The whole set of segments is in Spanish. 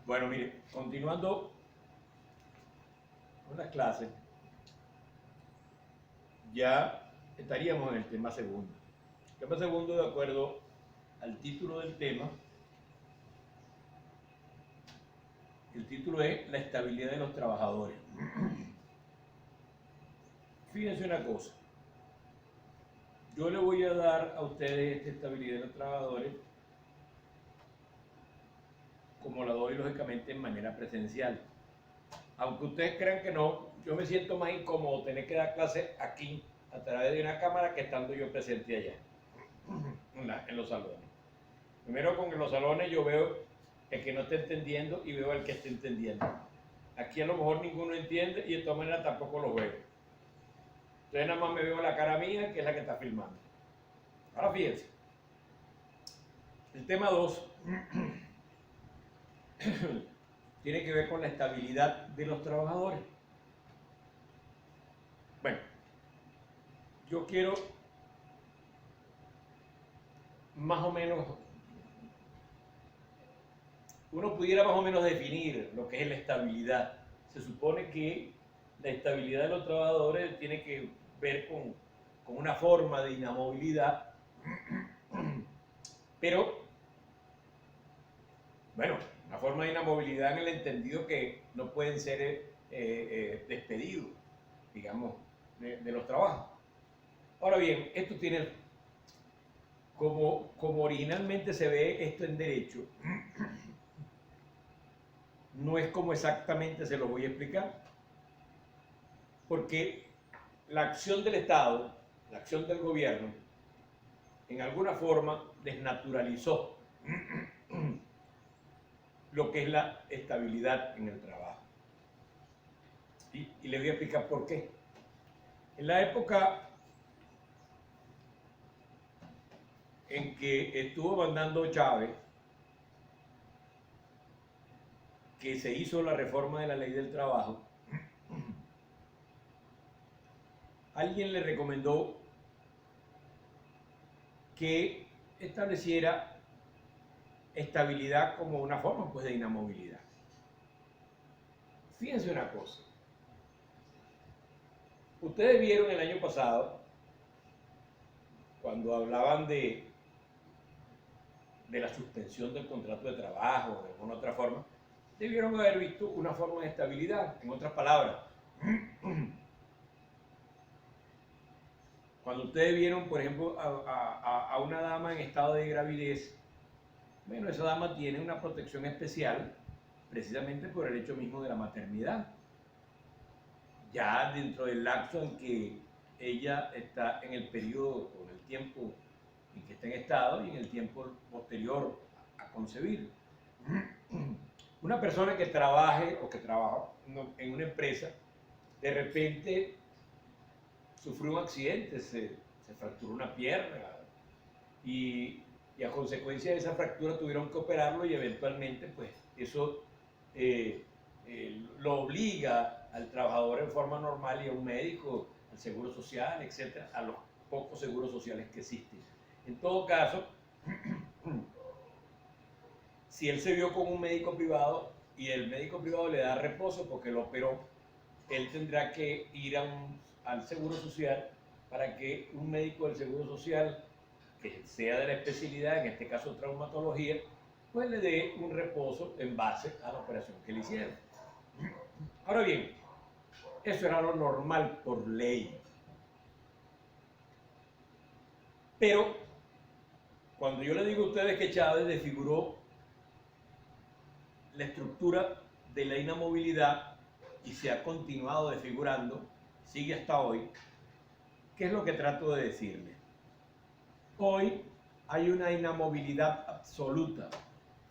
Bueno, mire, continuando con las clases, ya estaríamos en el tema segundo. El tema segundo, de acuerdo al título del tema, el título es la estabilidad de los trabajadores. Fíjense una cosa, yo le voy a dar a ustedes esta estabilidad de los trabajadores como la doy lógicamente en manera presencial. Aunque ustedes crean que no, yo me siento más incómodo tener que dar clase aquí a través de una cámara que estando yo presente allá, en los salones. Primero, con los salones yo veo el que no está entendiendo y veo el que está entendiendo. Aquí a lo mejor ninguno entiende y de todas maneras tampoco lo veo. Entonces nada más me veo la cara mía, que es la que está filmando. Ahora fíjense, el tema 2 tiene que ver con la estabilidad de los trabajadores. Bueno, yo quiero más o menos, uno pudiera más o menos definir lo que es la estabilidad. Se supone que la estabilidad de los trabajadores tiene que ver con una forma de inamovilidad, pero, bueno, una forma de inamovilidad en el entendido que no pueden ser despedidos, digamos, de los trabajos. Ahora bien, esto tiene, como originalmente se ve esto en derecho, no es como exactamente se lo voy a explicar, porque la acción del Estado, la acción del gobierno, en alguna forma desnaturalizó lo que es la estabilidad en el trabajo. Y les voy a explicar por qué. En la época en que estuvo mandando Chávez, que se hizo la reforma de la ley del trabajo, alguien le recomendó que estableciera estabilidad como una forma pues, de inamovilidad. Fíjense una cosa. Ustedes vieron el año pasado, cuando hablaban de la suspensión del contrato de trabajo, de alguna otra forma, debieron haber visto una forma de estabilidad. En otras palabras, cuando ustedes vieron, por ejemplo, a una dama en estado de gravidez, bueno, esa dama tiene una protección especial precisamente por el hecho mismo de la maternidad. Ya dentro del lapso en que ella está en el periodo o en el tiempo en que está en estado y en el tiempo posterior a concebir. Una persona que trabaje o que trabaja en una empresa, de repente sufrió un accidente, se fracturó una pierna y a consecuencia de esa fractura tuvieron que operarlo y eventualmente pues eso lo obliga al trabajador en forma normal y a un médico, al seguro social, etcétera, a los pocos seguros sociales que existen. En todo caso, si él se vio con un médico privado y el médico privado le da reposo porque lo operó, él tendrá que ir al seguro social para que un médico del seguro social, que sea de la especialidad, en este caso traumatología, pues le dé un reposo en base a la operación que le hicieron. Ahora bien, eso era lo normal por ley. Pero cuando yo le digo a ustedes que Chávez desfiguró la estructura de la inamovilidad y se ha continuado desfigurando, sigue hasta hoy, ¿qué es lo que trato de decirle? Hoy hay una inamovilidad absoluta.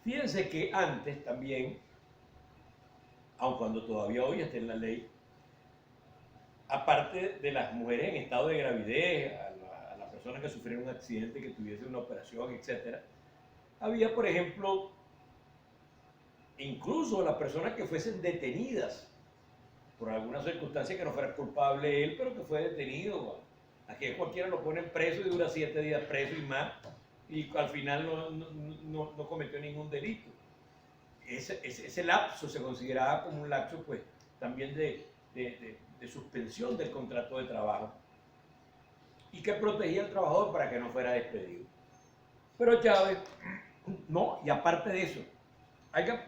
Fíjense que antes también, aun cuando todavía hoy está en la ley, aparte de las mujeres en estado de gravidez, a las personas que sufrieron un accidente, que tuviesen una operación, etc., había, por ejemplo, incluso las personas que fuesen detenidas por alguna circunstancia que no fuera culpable él, pero que fue detenido. Aquí cualquiera lo ponen preso y dura 7 días preso y más, y al final no cometió ningún delito. ese lapso se consideraba como un lapso pues también de suspensión del contrato de trabajo y que protegía al trabajador para que no fuera despedido. Pero Chávez, no, y aparte de eso,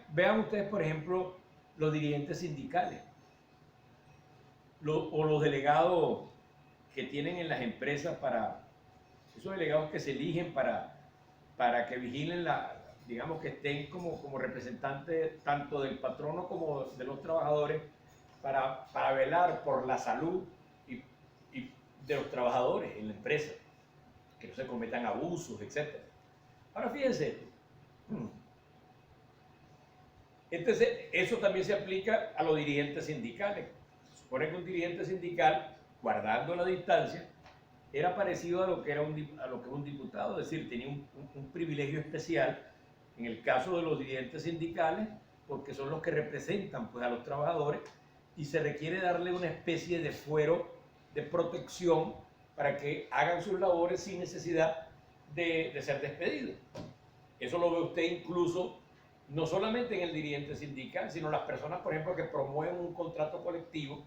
vean ustedes, por ejemplo, los dirigentes sindicales o los delegados que tienen en las empresas esos delegados que se eligen para que vigilen digamos que estén como representantes tanto del patrono como de los trabajadores para velar por la salud y de los trabajadores en la empresa, que no se cometan abusos, etc. Ahora fíjense, entonces eso también se aplica a los dirigentes sindicales. Se supone que un dirigente sindical, guardando la distancia, era parecido a lo que era un diputado, es decir, tenía un privilegio especial en el caso de los dirigentes sindicales, porque son los que representan pues, a los trabajadores y se requiere darle una especie de fuero de protección para que hagan sus labores sin necesidad de ser despedidos. Eso lo ve usted incluso no solamente en el dirigente sindical, sino las personas, por ejemplo, que promueven un contrato colectivo.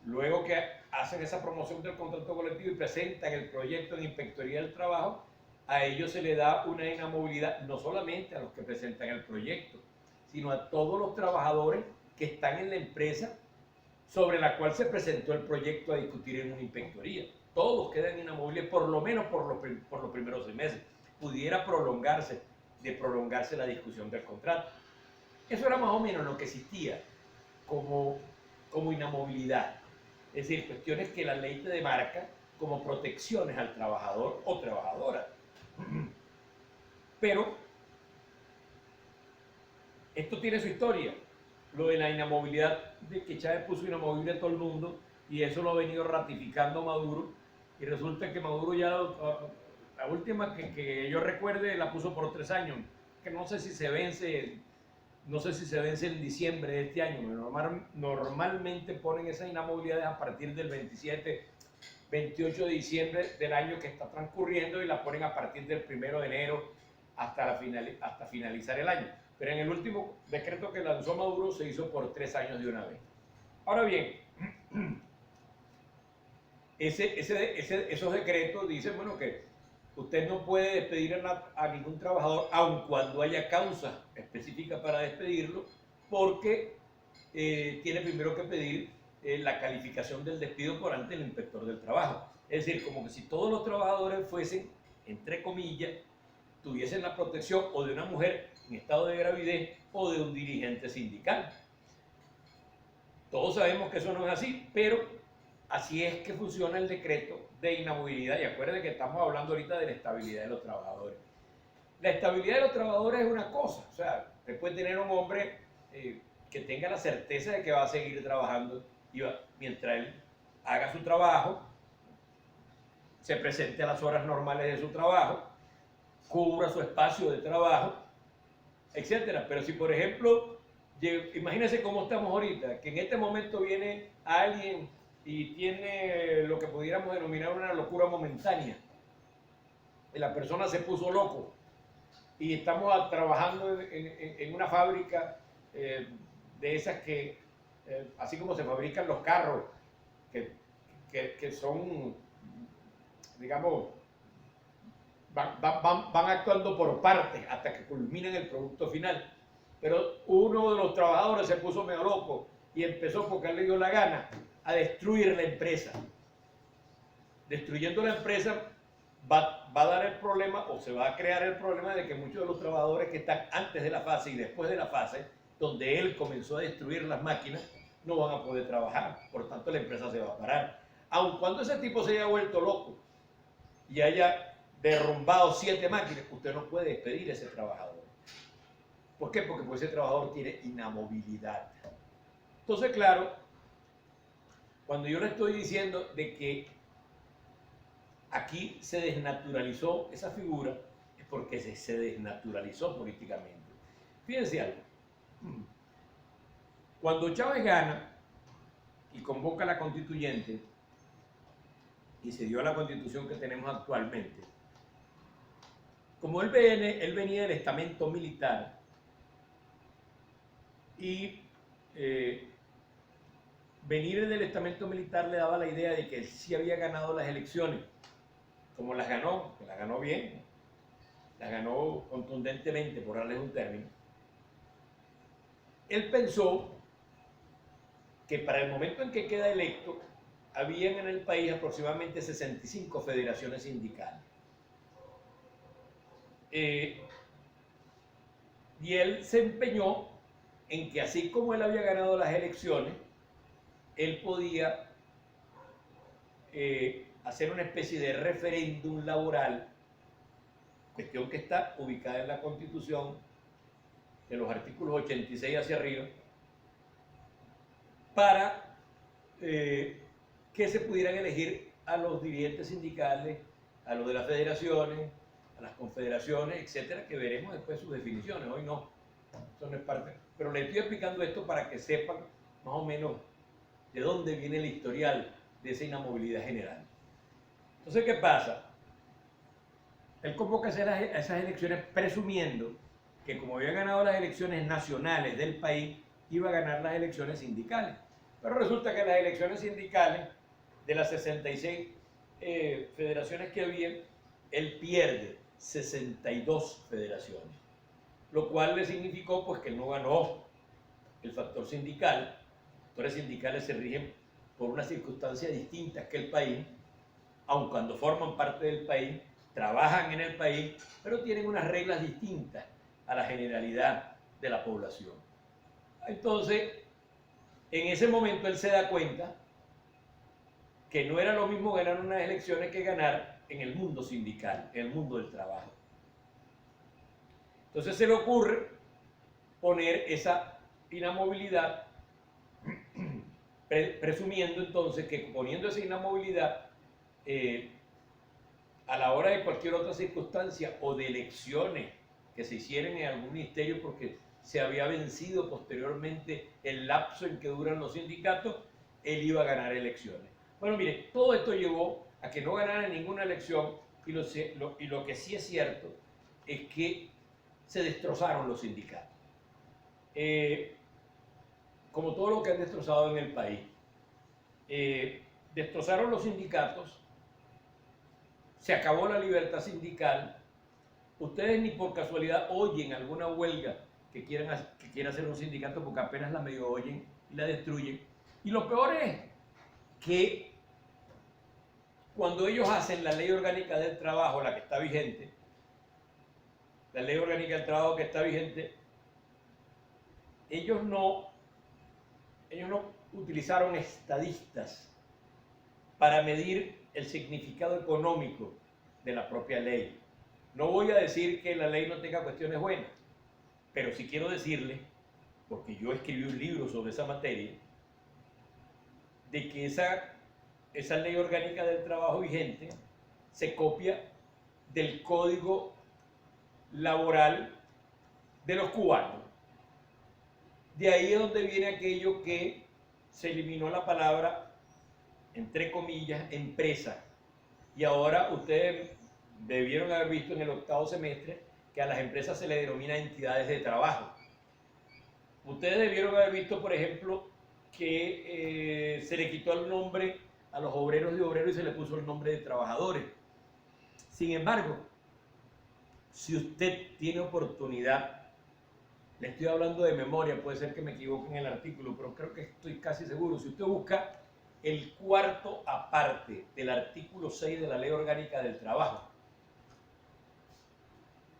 Luego que hacen esa promoción del contrato colectivo y presentan el proyecto en Inspectoría del Trabajo, a ellos se le da una inamovilidad, no solamente a los que presentan el proyecto, sino a todos los trabajadores que están en la empresa sobre la cual se presentó el proyecto a discutir en una inspectoría. Todos quedan inamovibles, por lo menos por los primeros 6 meses. Pudiera prolongarse la discusión del contrato. Eso era más o menos lo que existía como inamovilidad. Es decir, cuestiones que la ley te demarca como protecciones al trabajador o trabajadora. Pero esto tiene su historia. Lo de la inamovilidad, de que Chávez puso inamovible a todo el mundo, y eso lo ha venido ratificando Maduro, y resulta que Maduro ya, la última que yo recuerde, la puso por 3 años, que no sé si se vence en diciembre de este año. Normalmente ponen esas inamovilidades a partir del 28 de diciembre del año que está transcurriendo y la ponen a partir del 1 de enero hasta finalizar el año. Pero en el último decreto que lanzó Maduro se hizo por 3 años de una vez. Ahora bien, esos decretos dicen, bueno, que usted no puede despedir a ningún trabajador, aun cuando haya causa específica para despedirlo, porque tiene primero que pedir la calificación del despido por ante el inspector del trabajo. Es decir, como que si todos los trabajadores fuesen, entre comillas, tuviesen la protección o de una mujer en estado de gravidez o de un dirigente sindical. Todos sabemos que eso no es así, pero así es que funciona el decreto de inamovilidad. Y acuérdense que estamos hablando ahorita de la estabilidad de los trabajadores. La estabilidad de los trabajadores es una cosa, o sea, usted puede tener un hombre que tenga la certeza de que va a seguir trabajando mientras él haga su trabajo, se presente a las horas normales de su trabajo, cubra su espacio de trabajo, etcétera. Pero si, por ejemplo, imagínense cómo estamos ahorita, que en este momento viene alguien y tiene lo que pudiéramos denominar una locura momentánea, y la persona se puso loco, y estamos trabajando en una fábrica de esas que, así como se fabrican los carros, que son, digamos, van actuando por partes hasta que culminen el producto final. Pero uno de los trabajadores se puso medio loco y empezó, porque le dio la gana, a destruir la empresa. Destruyendo la empresa va a dar el problema, o se va a crear el problema, de que muchos de los trabajadores que están antes de la fase y después de la fase, donde él comenzó a destruir las máquinas, no van a poder trabajar. Por tanto, la empresa se va a parar. Aun cuando ese tipo se haya vuelto loco y haya derrumbado 7 máquinas, usted no puede despedir a ese trabajador. ¿Por qué? Porque pues, ese trabajador tiene inamovilidad. Entonces, claro, cuando yo le estoy diciendo de que aquí se desnaturalizó esa figura, es porque se desnaturalizó políticamente. Fíjense algo. Cuando Chávez gana y convoca a la constituyente y se dio a la constitución que tenemos actualmente, como él venía del estamento militar, y venir del estamento militar le daba la idea de que él sí había ganado las elecciones. Como las ganó, que las ganó bien, las ganó contundentemente, por darles un término, él pensó que para el momento en que queda electo, habían en el país aproximadamente 65 federaciones sindicales. Y él se empeñó en que así como él había ganado las elecciones, él podía hacer una especie de referéndum laboral, cuestión que está ubicada en la Constitución, de los artículos 86 hacia arriba, para que se pudieran elegir a los dirigentes sindicales, a los de las federaciones, a las confederaciones, etcétera, que veremos después sus definiciones. Hoy no, eso no es parte. Pero les estoy explicando esto para que sepan más o menos de dónde viene el historial de esa inamovilidad general. Entonces, ¿qué pasa? Él convoca a esas elecciones presumiendo que como había ganado las elecciones nacionales del país, iba a ganar las elecciones sindicales. Pero resulta que las elecciones sindicales, de las 66 federaciones que había, él pierde 62 federaciones, lo cual le significó pues que él no ganó el factor sindical. Los factores sindicales se rigen por unas circunstancias distintas que el país, aun cuando forman parte del país, trabajan en el país, pero tienen unas reglas distintas a la generalidad de la población. Entonces, en ese momento él se da cuenta que no era lo mismo ganar unas elecciones que ganar en el mundo sindical, en el mundo del trabajo. Entonces se le ocurre poner esa inamovilidad, presumiendo entonces que poniendo esa inamovilidad, a la hora de cualquier otra circunstancia o de elecciones que se hicieran en algún ministerio porque se había vencido posteriormente el lapso en que duran los sindicatos, él iba a ganar elecciones. Bueno, mire, todo esto llevó a que no ganara ninguna elección y lo que sí es cierto es que se destrozaron los sindicatos. Como todo lo que han destrozado en el país. Destrozaron los sindicatos, se acabó la libertad sindical. Ustedes ni por casualidad oyen alguna huelga que quiera hacer un sindicato porque apenas la medio oyen y la destruyen. Y lo peor es que cuando ellos hacen la ley orgánica del trabajo, la que está vigente, la ley orgánica del trabajo que está vigente, ellos no utilizaron estadistas para medir el significado económico de la propia ley. No voy a decir que la ley no tenga cuestiones buenas, pero sí quiero decirle, porque yo escribí un libro sobre esa materia, de que esa ley orgánica del trabajo vigente se copia del código laboral de los cubanos. De ahí es donde viene aquello que se eliminó la palabra, entre comillas, empresa. Y ahora ustedes debieron haber visto en el octavo semestre que a las empresas se les denomina entidades de trabajo. Ustedes debieron haber visto, por ejemplo, que se le quitó el nombre a los obreros de obreros y se le puso el nombre de trabajadores. Sin embargo, si usted tiene oportunidad, le estoy hablando de memoria, puede ser que me equivoque en el artículo, pero creo que estoy casi seguro. Si usted busca el cuarto aparte del artículo 6 de la Ley Orgánica del Trabajo,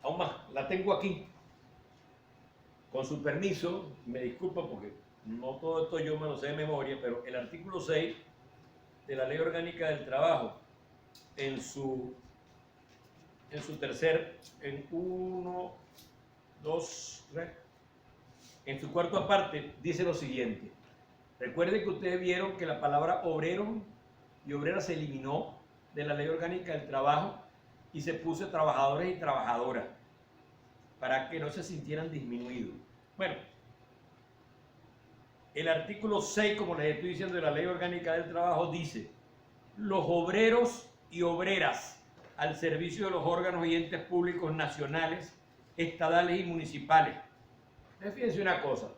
aún más, la tengo aquí. Con su permiso, me disculpo porque no todo esto yo me lo sé de memoria, pero el artículo 6 de la Ley Orgánica del Trabajo, en su en su cuarto aparte, dice lo siguiente. Recuerden que ustedes vieron que la palabra obrero y obrera se eliminó de la Ley Orgánica del Trabajo y se puso trabajadores y trabajadoras para que no se sintieran disminuidos. Bueno, el artículo 6, como les estoy diciendo, de la Ley Orgánica del Trabajo dice: los obreros y obreras al servicio de los órganos y entes públicos nacionales, estatales y municipales. Fíjense una cosa,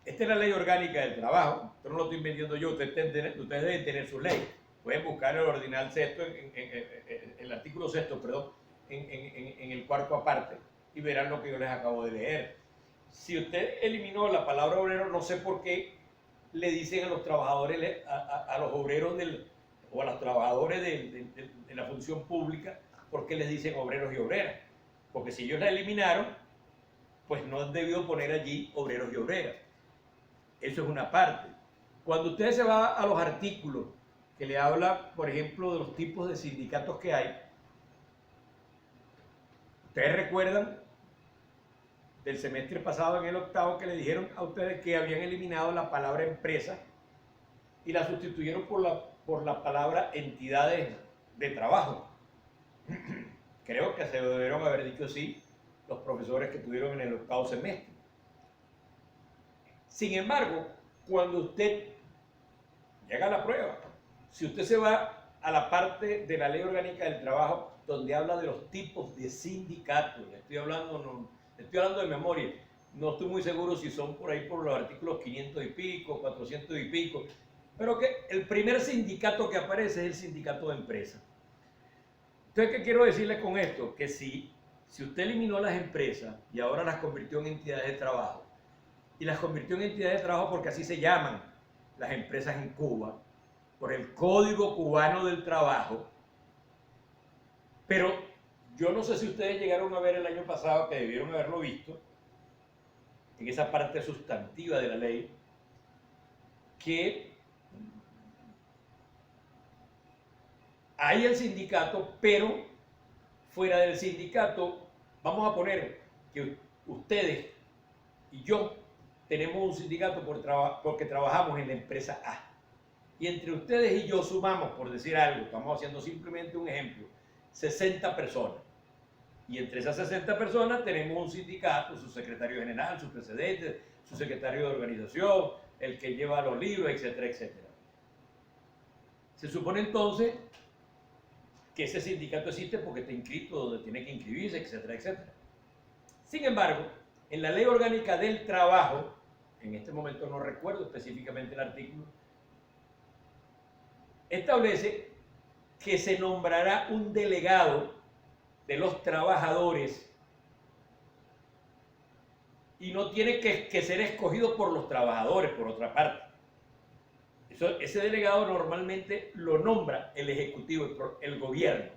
Esta es la ley orgánica del trabajo. Esto no lo estoy inventando yo, ustedes deben tener su ley. Pueden buscar el ordinal sexto, el artículo sexto, perdón, en el cuarto aparte y verán lo que yo les acabo de leer. Si usted eliminó la palabra obrero, no sé por qué le dicen a los trabajadores, a los obreros o a los trabajadores de la función pública, ¿por qué les dicen obreros y obreras? Porque si ellos la eliminaron, pues no han debido poner allí obreros y obreras. Eso es una parte. Cuando usted se va a los artículos que le habla, por ejemplo, de los tipos de sindicatos que hay, ustedes recuerdan del semestre pasado en el octavo que le dijeron a ustedes que habían eliminado la palabra empresa y la sustituyeron por la palabra entidades de trabajo. Creo que se debieron haber dicho sí los profesores que tuvieron en el octavo semestre. Sin embargo, cuando usted llega a la prueba, si usted se va a la parte de la ley orgánica del trabajo donde habla de los tipos de sindicatos, estoy hablando de memoria, no estoy muy seguro si son por ahí por los artículos 500 y pico, 400 y pico, pero que el primer sindicato que aparece es el sindicato de empresas. Entonces, ¿qué quiero decirle con esto? Que si usted eliminó las empresas y ahora las convirtió en entidades de trabajo, y las convirtió en entidades de trabajo porque así se llaman las empresas en Cuba, por el Código Cubano del Trabajo, pero yo no sé si ustedes llegaron a ver el año pasado, que debieron haberlo visto, en esa parte sustantiva de la ley, que hay el sindicato, pero fuera del sindicato, vamos a poner que ustedes y yo tenemos un sindicato porque trabajamos en la empresa A. Y entre ustedes y yo sumamos, por decir algo, estamos haciendo simplemente un ejemplo, 60 personas. Y entre esas 60 personas tenemos un sindicato, su secretario general, su presidente, su secretario de organización, el que lleva los libros, etcétera, etcétera. Se supone entonces que ese sindicato existe porque está inscrito donde tiene que inscribirse, etcétera, etcétera. Sin embargo, en la ley orgánica del trabajo, en este momento no recuerdo específicamente el artículo, establece que se nombrará un delegado de los trabajadores y no tiene que ser escogido por los trabajadores, por otra parte. Ese delegado normalmente lo nombra el ejecutivo, el gobierno.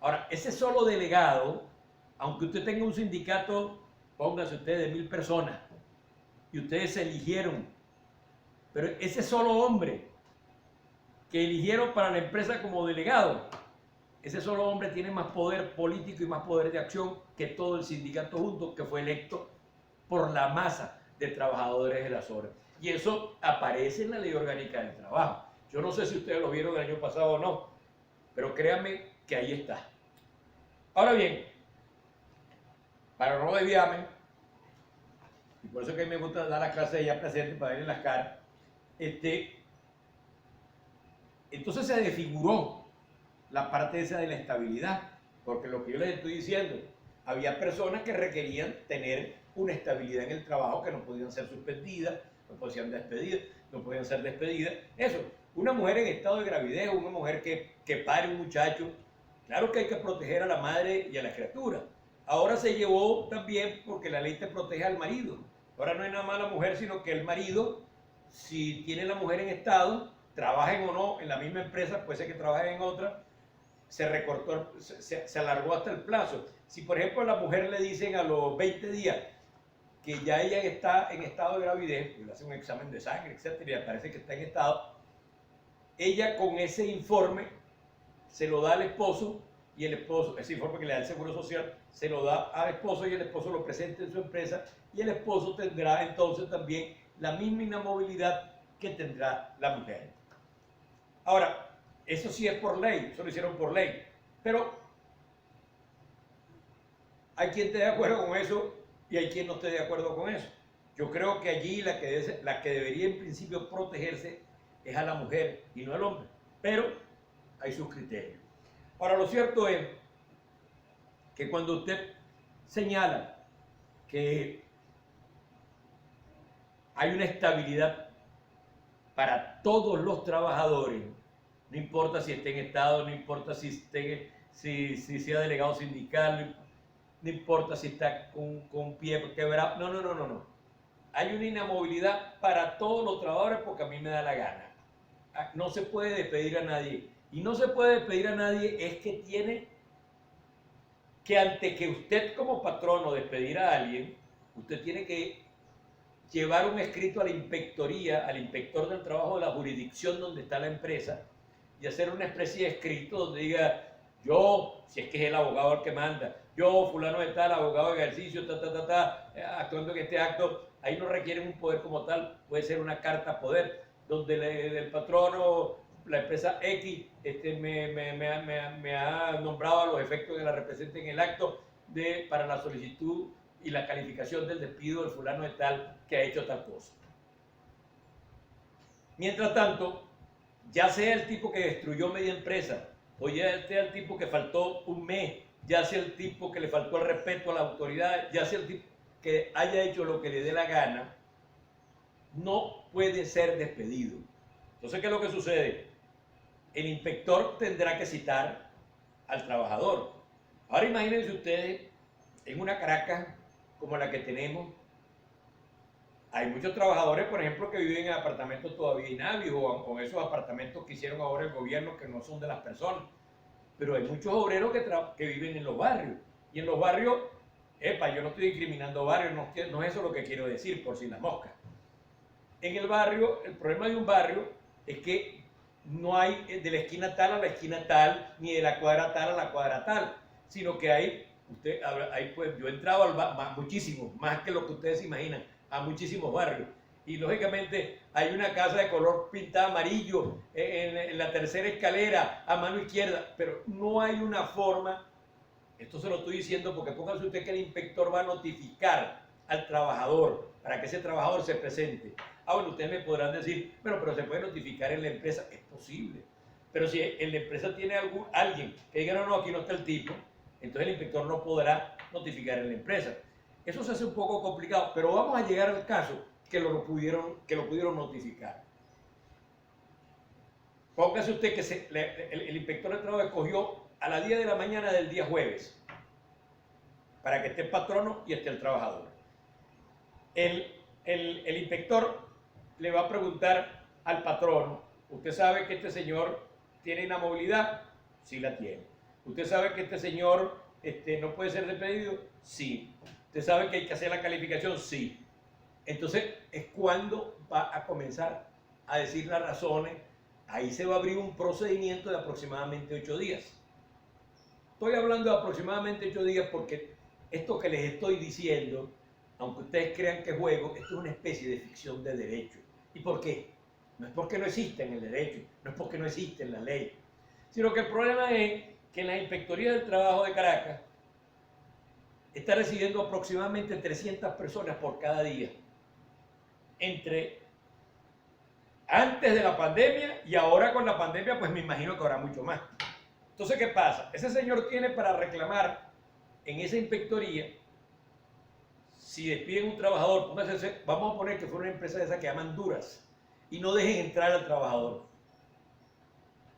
Ahora, ese solo delegado, aunque usted tenga un sindicato, póngase usted de 1000 personas, y ustedes se eligieron, pero ese solo hombre que eligieron para la empresa como delegado, ese solo hombre tiene más poder político y más poder de acción que todo el sindicato junto, que fue electo por la masa de trabajadores de las obras. Y eso aparece en la ley orgánica del trabajo. Yo no sé si ustedes lo vieron el año pasado o no, pero créanme que ahí está. Ahora bien, para no desviarme, y por eso que a mí me gusta dar las clases ya presentes para verle las caras, entonces se desfiguró la parte esa de la estabilidad, porque lo que yo les estoy diciendo, había personas que requerían tener una estabilidad en el trabajo, que no podían ser suspendidas, no podían ser despedidas. Eso, una mujer en estado de gravidez, una mujer que pare un muchacho, claro que hay que proteger a la madre y a la criatura. Ahora se llevó también porque la ley te protege al marido. Ahora no hay nada más la mujer, sino que el marido, si tiene la mujer en estado, trabajen o no en la misma empresa, puede ser que trabajen en otra, se recortó, se alargó hasta el plazo. Si por ejemplo a la mujer le dicen a los 20 días que ya ella está en estado de gravidez, le hace un examen de sangre, etcétera, y parece que está en estado, ella con ese informe se lo da al esposo, y el esposo, ese informe que le da el Seguro Social, se lo da al esposo y el esposo lo presenta en su empresa, y el esposo tendrá entonces también la misma inamovilidad que tendrá la mujer. Ahora, eso sí es por ley, eso lo hicieron por ley, pero hay quien esté de acuerdo con eso y hay quien no esté de acuerdo con eso. Yo creo que allí la que debería en principio protegerse es a la mujer y no al hombre, pero hay sus criterios. Ahora, lo cierto es que cuando usted señala que hay una estabilidad para todos los trabajadores, no importa si esté en Estado, no importa si sea delegado sindical, no importa si está con pie quebrado, no. Hay una inamovilidad para todos los trabajadores porque a mí me da la gana. No se puede despedir a nadie. Y no se puede despedir a nadie es que tiene que, ante que usted como patrono despedir a alguien, usted tiene que llevar un escrito a la inspectoría, al inspector del trabajo de la jurisdicción donde está la empresa, y hacer una especie de escrito donde diga, yo, si es que es el abogado el que manda, yo, fulano de tal, abogado de ejercicio, actuando en este acto, ahí no requieren un poder como tal, puede ser una carta poder, donde el patrono, la empresa X, me ha nombrado a los efectos que la represente en el acto para la solicitud y la calificación del despido del fulano de tal que ha hecho tal cosa. Mientras tanto, ya sea el tipo que destruyó media empresa, o ya sea el tipo que faltó un mes, ya sea el tipo que le faltó el respeto a la autoridad, ya sea el tipo que haya hecho lo que le dé la gana, no puede ser despedido. Entonces, ¿qué es lo que sucede? El inspector tendrá que citar al trabajador. Ahora imagínense ustedes, en una Caracas como la que tenemos, hay muchos trabajadores, por ejemplo, que viven en apartamentos todavía inhábiles o en esos apartamentos que hicieron ahora el gobierno que no son de las personas. Pero hay muchos obreros que viven en los barrios. Y en los barrios, yo no estoy discriminando barrios, no es eso lo que quiero decir, por si las moscas. En el barrio, el problema de un barrio es que no hay de la esquina tal a la esquina tal, ni de la cuadra tal a la cuadra tal, sino que hay, pues, yo he entrado muchísimo, más que lo que ustedes imaginan, a muchísimos barrios. Y lógicamente hay una casa de color pintada amarillo en la tercera escalera a mano izquierda, pero no hay una forma, esto se lo estoy diciendo porque póngase usted que el inspector va a notificar al trabajador para que ese trabajador se presente. Bueno, ustedes me podrán decir, bueno, pero se puede notificar en la empresa, es posible. Pero si en la empresa tiene alguien que diga, no, aquí no está el tipo, entonces el inspector no podrá notificar en la empresa. Eso se hace un poco complicado, pero vamos a llegar al caso que lo pudieron notificar. Póngase usted que el inspector de trabajo escogió a las 10 de la mañana del día jueves para que esté el patrono y esté el trabajador. El inspector le va a preguntar al patrono, ¿usted sabe que este señor tiene inamovilidad? Sí la tiene. ¿Usted sabe que este señor no puede ser despedido? Sí. ¿Usted sabe que hay que hacer la calificación? Sí. Entonces es cuando va a comenzar a decir las razones. Ahí se va a abrir un procedimiento de aproximadamente 8 días. Estoy hablando de aproximadamente 8 días porque esto que les estoy diciendo, aunque ustedes crean que es juego, esto es una especie de ficción de derecho. ¿Y por qué? No es porque no existe en el derecho, no es porque no existe en la ley, sino que el problema es que en la Inspectoría del Trabajo de Caracas está recibiendo aproximadamente 300 personas por cada día, entre antes de la pandemia y ahora con la pandemia, pues me imagino que habrá mucho más. Entonces, ¿qué pasa? Ese señor tiene para reclamar en esa inspectoría, si despiden un trabajador, vamos a poner que fue una empresa de esas que llaman duras, y no dejen entrar al trabajador.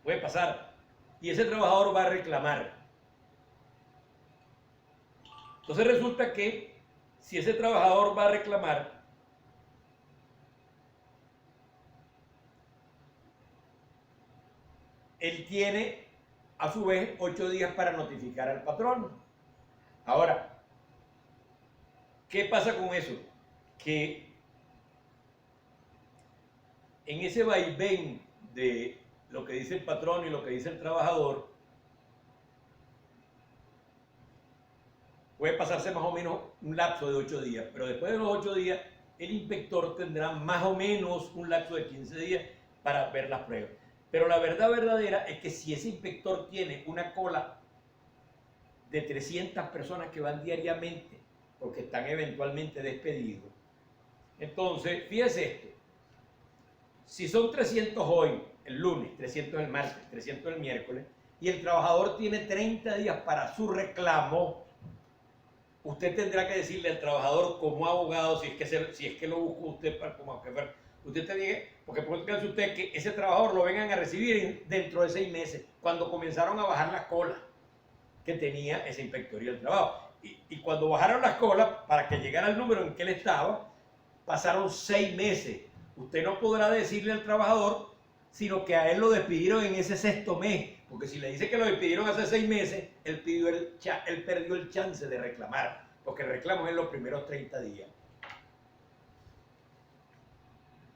Puede pasar. Y ese trabajador va a reclamar. Entonces resulta que si ese trabajador va a reclamar, él tiene a su vez 8 días para notificar al patrón. Ahora, ¿qué pasa con eso? Que en ese vaivén de lo que dice el patrón y lo que dice el trabajador, puede pasarse más o menos un lapso de 8 días, pero después de los 8 días, el inspector tendrá más o menos un lapso de 15 días para ver las pruebas. Pero la verdad verdadera es que si ese inspector tiene una cola de 300 personas que van diariamente, porque están eventualmente despedidos, entonces, fíjese esto, si son 300 hoy, el lunes, 300 el martes, 300 el miércoles, y el trabajador tiene 30 días para su reclamo, usted tendrá que decirle al trabajador como abogado, si es que lo busca usted como jefe, usted te diga, porque póngase usted que ese trabajador lo vengan a recibir dentro de 6 meses, cuando comenzaron a bajar las colas que tenía esa inspectoría del trabajo. Y cuando bajaron las colas, para que llegara al número en que él estaba, pasaron 6 meses. Usted no podrá decirle al trabajador, sino que a él lo despidieron en ese 6.º mes. Porque si le dice que lo despidieron hace 6 meses, él perdió el chance de reclamar, porque el reclamo es en los primeros 30 días.